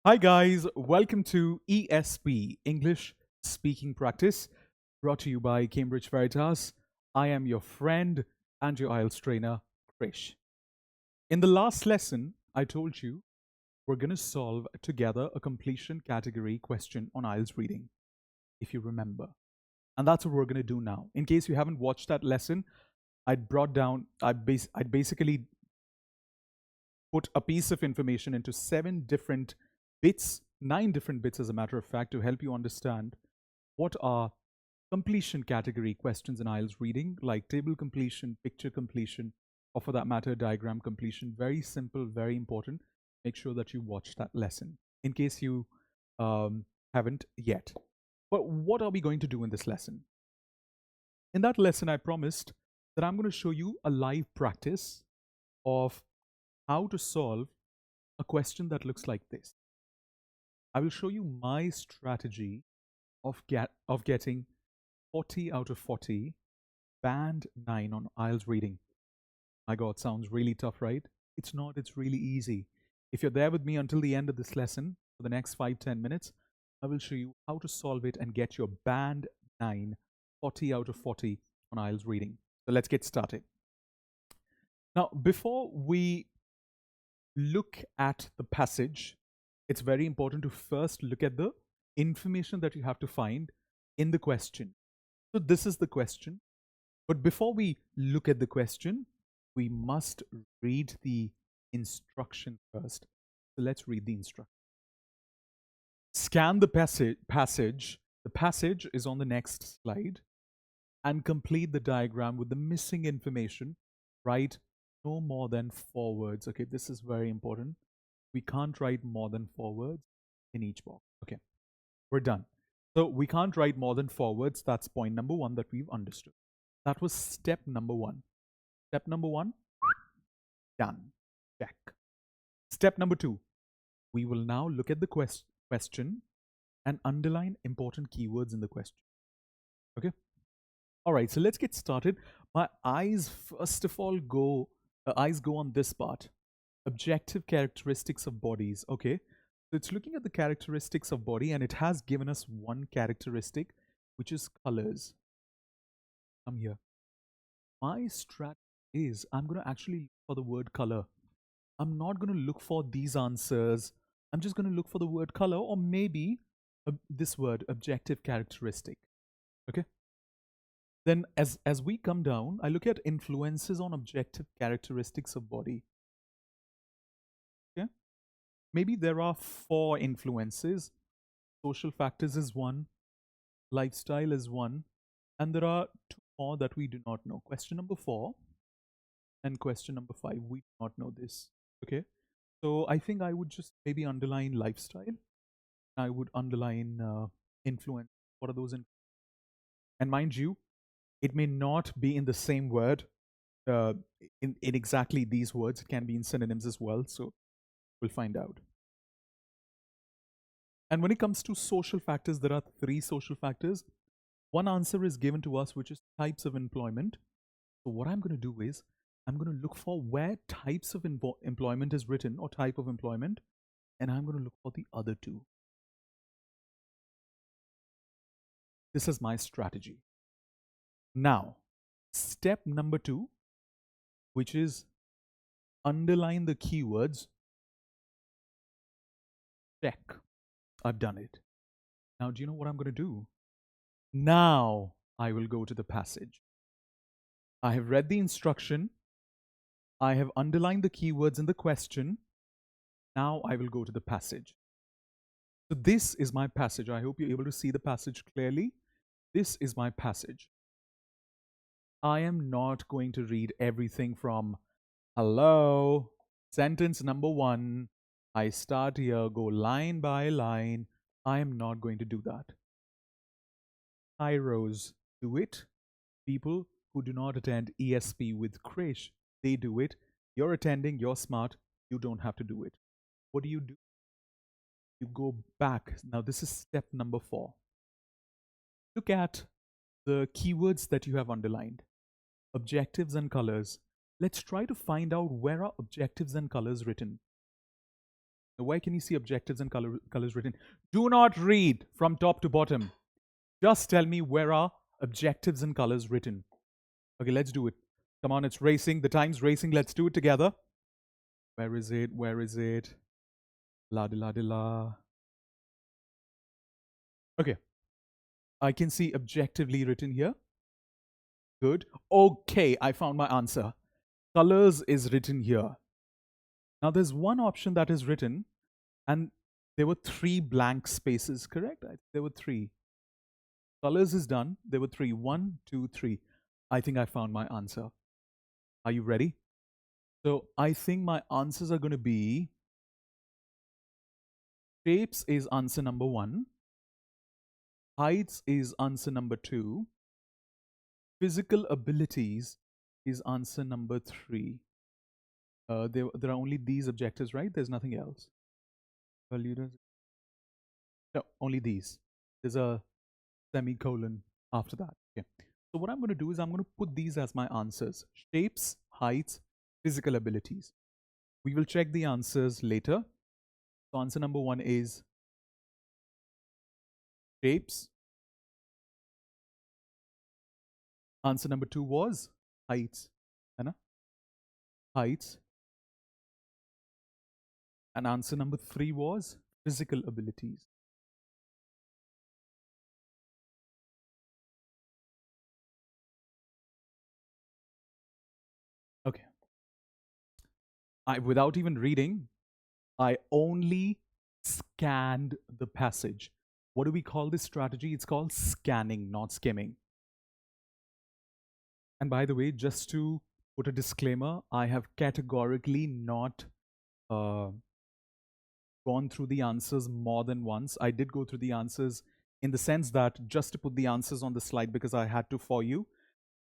Hi, guys. Welcome to ESP, English Speaking Practice, brought to you by Cambridge Veritas. I am your friend and your IELTS trainer, Krish. In the last lesson, I told you we're going to solve together a completion category question on IELTS reading, if you remember. And that's what we're going to do now. In case you haven't watched that lesson, I'd basically put a piece of information into 9 different bits as a matter of fact, to help you understand what are completion category questions in IELTS reading, like table completion, picture completion, or for that matter, diagram completion. Very simple, very important. Make sure that you watch that lesson in case you haven't yet. But what are we going to do in this lesson? In that lesson, I promised that I'm going to show you a live practice of how to solve a question that looks like this. I will show you my strategy of getting 40 out of 40, band 9 on IELTS reading. My God, sounds really tough, right? It's not, it's really easy. If you're there with me until the end of this lesson, for the next 5-10 minutes, I will show you how to solve it and get your band 9, 40 out of 40 on IELTS reading. So let's get started. Now, before we look at the passage, it's very important to first look at the information that you have to find in the question. So this is the question. But before we look at the question, we must read the instruction first. So let's read the instruction. Scan the passage. The passage is on the next slide. And complete the diagram with the missing information. Write no more than 4 words. Okay, this is very important. We can't write more than 4 words in each box. Okay, we're done. So we can't write more than 4 words. That's point number 1 that we've understood. That was step number 1. Step number 1, done. Check. Step number 2, we will now look at the question and underline important keywords in the question. Okay? All right, so let's get started. My eyes, first of all, go on this part. Objective characteristics of bodies. Okay, so it's looking at the characteristics of body, and it has given us one characteristic, which is colors. Come here. My strategy is I'm going to actually look for the word color. I'm not going to look for these answers. I'm just going to look for the word color, or maybe this word, objective characteristic. Okay. Then as we come down, I look at influences on objective characteristics of body. Okay. Maybe there are 4 influences. Social factors is 1, lifestyle is 1, and there are 2 more that we do not know. Question number 4 and question number 5, we do not know this. Okay. So I think I would just maybe underline lifestyle. I would underline influence. What are those? And mind you, it may not be in the same word, in exactly these words. It can be in synonyms as well. So we'll find out. And when it comes to social factors, there are 3 social factors. One answer is given to us, which is types of employment. So what I'm going to do is I'm going to look for where types of employment is written, or type of employment, and I'm going to look for the other 2. This is my strategy. Now, step number 2, which is underline the keywords. Check. I've done it. Now, do you know what I'm going to do? Now, I will go to the passage. I have read the instruction. I have underlined the keywords in the question. Now, I will go to the passage. So this is my passage. I hope you're able to see the passage clearly. This is my passage. I am not going to read everything from hello, sentence number 1. I start here, go line by line. I am not going to do that. Heroes do it. People who do not attend ESP with Krish, they do it. You're attending, you're smart, you don't have to do it. What do? You go back. Now, this is step number 4. Look at the keywords that you have underlined. Objectives and colors. Let's try to find out where are objectives and colors written. Where can you see objectives and colors written? Do not read from top to bottom. Just tell me where are objectives and colors written. Okay, let's do it. Come on, it's racing. The time's racing. Let's do it together. Where is it? Where is it? La de la de la. Okay. I can see objectively written here. Good. Okay, I found my answer. Colors is written here. Now there's one option that is written, and there were 3 blank spaces, correct? There were 3. Colors is done. There were 3. 1, 2, 3. I think I found my answer. Are you ready? So I think my answers are going to be shapes is answer number 1. Heights is answer number 2. Physical abilities is answer number 3. There are only these objectives, right? There's nothing else. No, only these. There's a semicolon after that. Okay. So what I'm going to do is I'm going to put these as my answers. Shapes, heights, physical abilities. We will check the answers later. So answer number 1 is shapes. Answer number 2 was heights. Heights. And answer number 3 was physical abilities. Okay. Without even reading, I only scanned the passage. What do we call this strategy? It's called scanning, not skimming. And by the way, just to put a disclaimer, I have categorically not gone through the answers more than once. I did go through the answers in the sense that just to put the answers on the slide because I had to for you,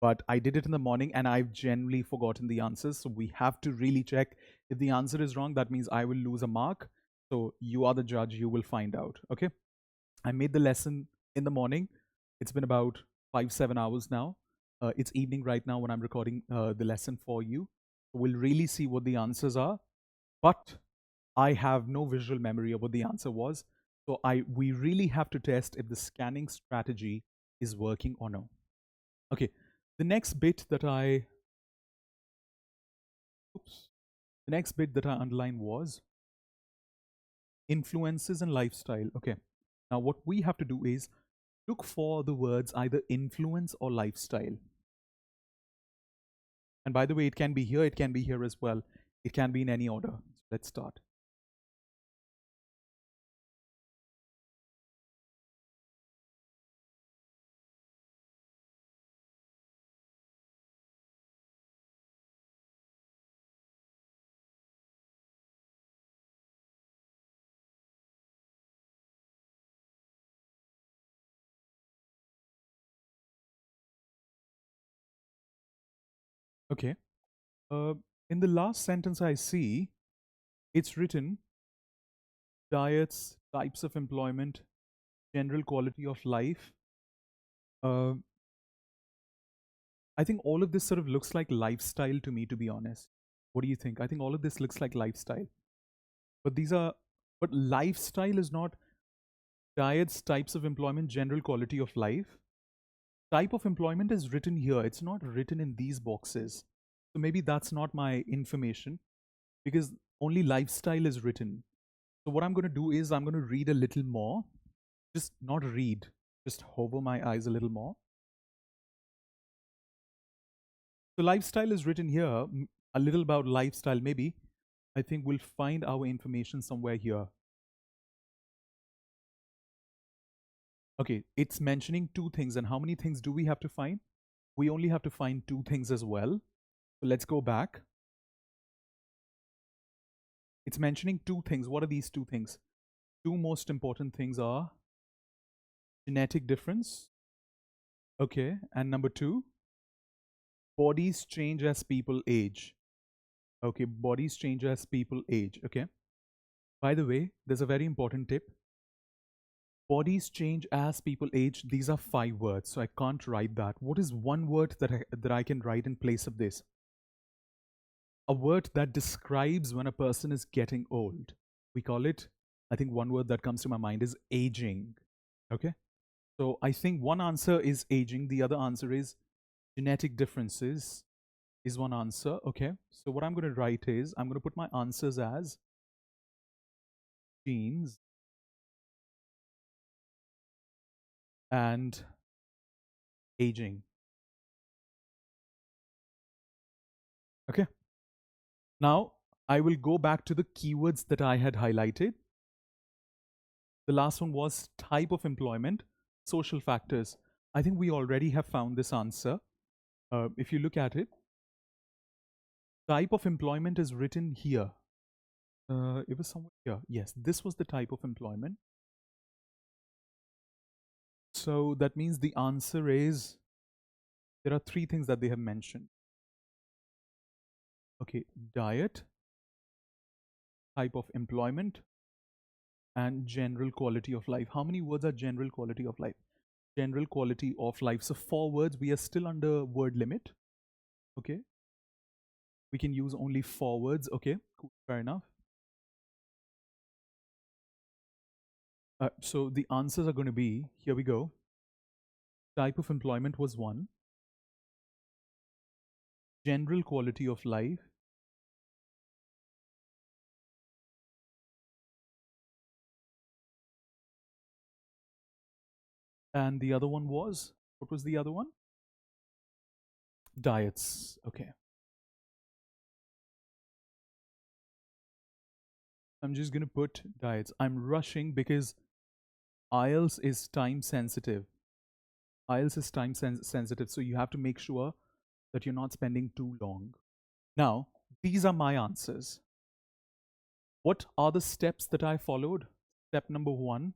but I did it in the morning and I've generally forgotten the answers. So we have to really check. If the answer is wrong, that means I will lose a mark. So you are the judge, you will find out. Okay. I made the lesson in the morning. It's been about 5-7 hours now. It's evening right now when I'm recording the lesson for you. We'll really see what the answers are. But I have no visual memory of what the answer was. So we really have to test if the scanning strategy is working or no. Okay, the next bit that I underlined was influences and lifestyle. Okay, now what we have to do is look for the words either influence or lifestyle. And by the way, it can be here, it can be here as well. It can be in any order. Let's start. Okay. In the last sentence I see, it's written diets, types of employment, general quality of life. I think all of this sort of looks like lifestyle to me, to be honest. What do you think? I think all of this looks like lifestyle. But lifestyle is not diets, types of employment, general quality of life. Type of employment is written here. It's not written in these boxes. So maybe that's not my information because only lifestyle is written. So what I'm going to do is I'm going to read a little more. Just not read, just hover my eyes a little more. So lifestyle is written here, a little about lifestyle maybe. I think we'll find our information somewhere here. Okay, it's mentioning 2 things. And how many things do we have to find? We only have to find 2 things as well. So let's go back. It's mentioning 2 things. What are these 2 things? 2 most important things are genetic difference. Okay, and number 2, bodies change as people age. Okay, bodies change as people age. Okay. By the way, there's a very important tip. Bodies change as people age. These are 5 words, so I can't write that. What is one word that I can write in place of this? A word that describes when a person is getting old. We call it, I think one word that comes to my mind is aging. Okay. So I think one answer is aging. The other answer is genetic differences is one answer. Okay. So what I'm going to write is I'm going to put my answers as genes and aging. Okay. Now I will go back to the keywords that I had highlighted. The last one was type of employment, social factors. I think we already have found this answer. If you look at it, type of employment is written here. It was somewhere here. Yes, this was the type of employment. So that means the answer is there are three things that they have mentioned. Okay, diet, type of employment, and general quality of life. How many words are general quality of life? General quality of life. So 4 words, we are still under word limit. Okay. We can use only 4 words. Okay, cool, fair enough. So the answers are going to be, here we go. Type of employment was one. General quality of life. And the other one was, what was the other one? Diets. Okay. I'm just going to put diets. I'm rushing because IELTS is time sensitive. IELTS is time sensitive, so you have to make sure that you're not spending too long. Now, these are my answers. What are the steps that I followed? Step number 1,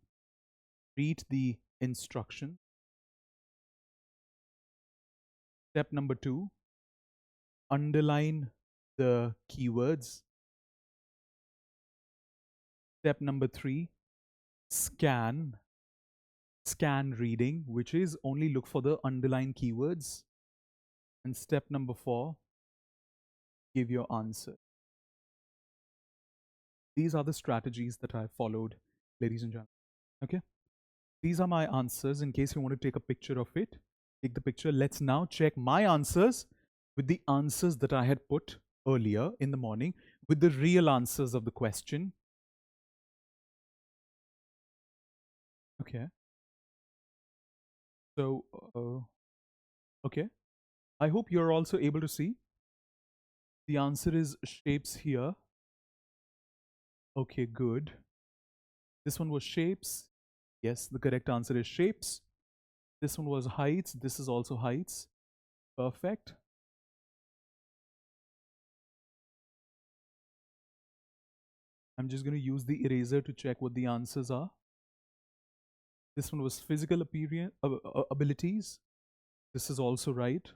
read the instruction. Step number 2, underline the keywords. Step number 3, scan reading, which is only look for the underlined keywords. And step number 4, give your answer. These are the strategies that I followed, ladies and gentlemen. Okay. These are my answers. In case you want to take a picture of it, take the picture. Let's now check my answers with the answers that I had put earlier in the morning with the real answers of the question. Okay. So, okay. I hope you're also able to see. The answer is shapes here. Okay, good. This one was shapes. Yes, the correct answer is shapes. This one was heights. This is also heights. Perfect. I'm just going to use the eraser to check what the answers are. This one was physical abilities. This is also right.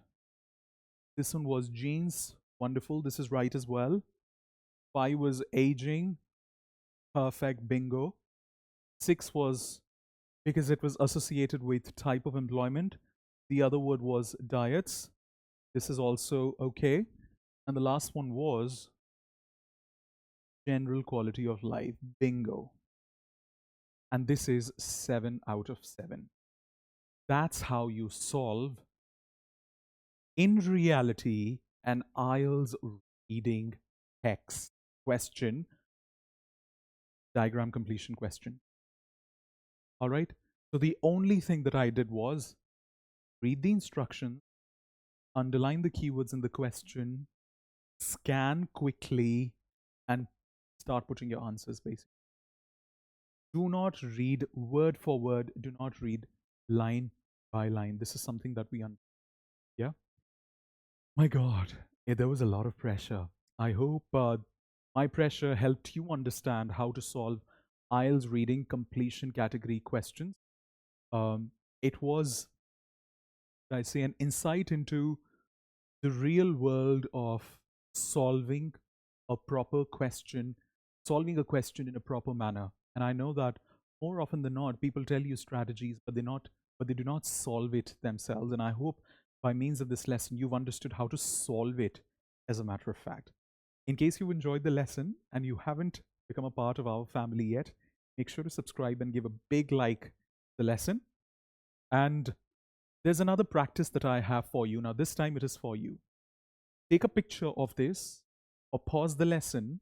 This one was genes. Wonderful. This is right as well. 5 was aging. Perfect. Bingo. 6 was because it was associated with type of employment. The other word was diets. This is also okay. And the last one was general quality of life. Bingo. And this is 7 out of 7. That's how you solve, in reality, an IELTS reading text question, diagram completion question. All right. So the only thing that I did was read the instructions, underline the keywords in the question, scan quickly, and start putting your answers basically. Do not read word for word. Do not read line by line. This is something that we yeah. My God, there was a lot of pressure. I hope my pressure helped you understand how to solve IELTS reading completion category questions. It was, I say, an insight into the real world of solving a proper question, solving a question in a proper manner. And I know that more often than not, people tell you strategies, but they do not solve it themselves. And I hope by means of this lesson, you've understood how to solve it as a matter of fact. In case you enjoyed the lesson and you haven't become a part of our family yet, make sure to subscribe and give a big like to the lesson. And there's another practice that I have for you. Now, this time it is for you. Take a picture of this or pause the lesson.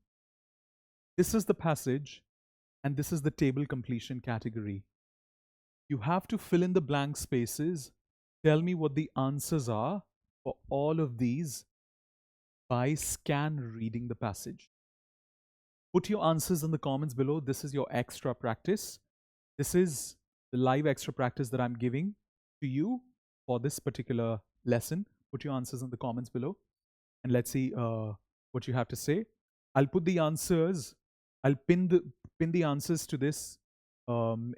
This is the passage and this is the table completion category. You have to fill in the blank spaces. Tell me what the answers are for all of these by scan reading the passage. Put your answers in the comments below. This is your extra practice. This is the live extra practice that I'm giving to you for this particular lesson. Put your answers in the comments below and let's see what you have to say. I'll put the answers. I'll pin the answers to this in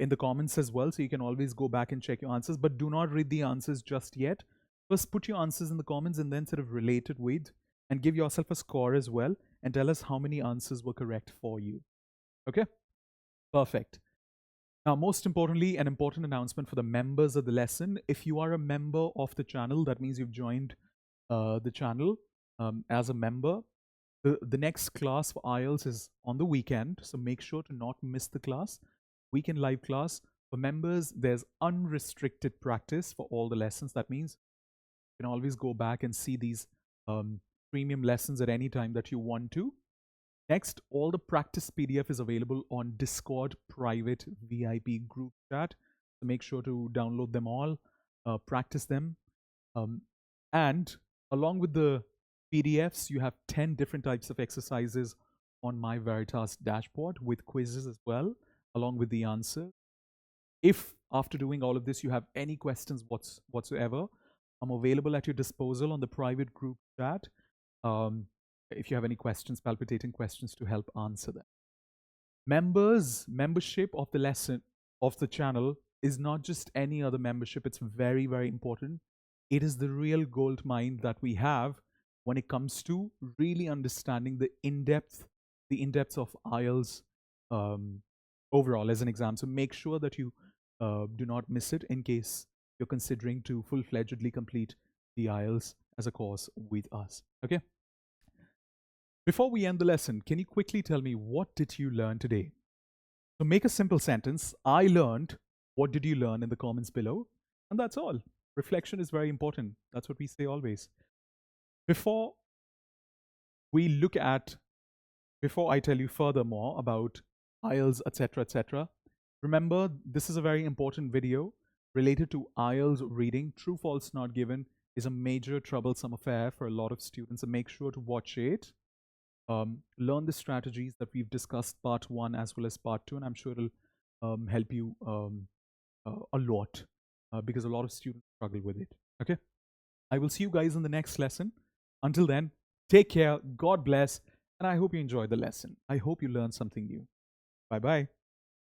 the comments as well, so you can always go back and check your answers. But do not read the answers just yet. First, put your answers in the comments and then sort of relate it with and give yourself a score as well and tell us how many answers were correct for you. Okay? Perfect. Now, most importantly, an important announcement for the members of the lesson. If you are a member of the channel, that means you've joined the channel as a member. The next class for IELTS is on the weekend, so make sure to not miss the class. Weekend live class. For members, there's unrestricted practice for all the lessons. That means you can always go back and see these premium lessons at any time that you want to. Next, all the practice PDF is available on Discord private VIP group chat. So make sure to download them all, practice them. And along with the PDFs, you have 10 different types of exercises on My Veritas dashboard with quizzes as well, along with the answer. If after doing all of this, you have any questions whatsoever, I'm available at your disposal on the private group chat. If you have any questions, palpitating questions, to help answer them. Membership of the lesson of the channel is not just any other membership. It's very, very important. It is the real gold mine that we have when it comes to really understanding the in-depth of IELTS overall as an exam. So make sure that you do not miss it in case you're considering to full-fledgedly complete the IELTS as a course with us. Okay. Before we end the lesson, can you quickly tell me, what did you learn today? So make a simple sentence. I learned. What did you learn in the comments below? And that's all. Reflection is very important. That's what we say always. Before I tell you furthermore about IELTS, etc., remember, this is a very important video related to IELTS reading. True, false, not given is a major troublesome affair for a lot of students, and make sure to watch it. Learn the strategies that we've discussed, part 1 as well as part 2, and I'm sure it'll help you a lot because a lot of students struggle with it. Okay, I will see you guys in the next lesson. Until then, take care, God bless, and I hope you enjoyed the lesson. I hope you learned something new. Bye-bye.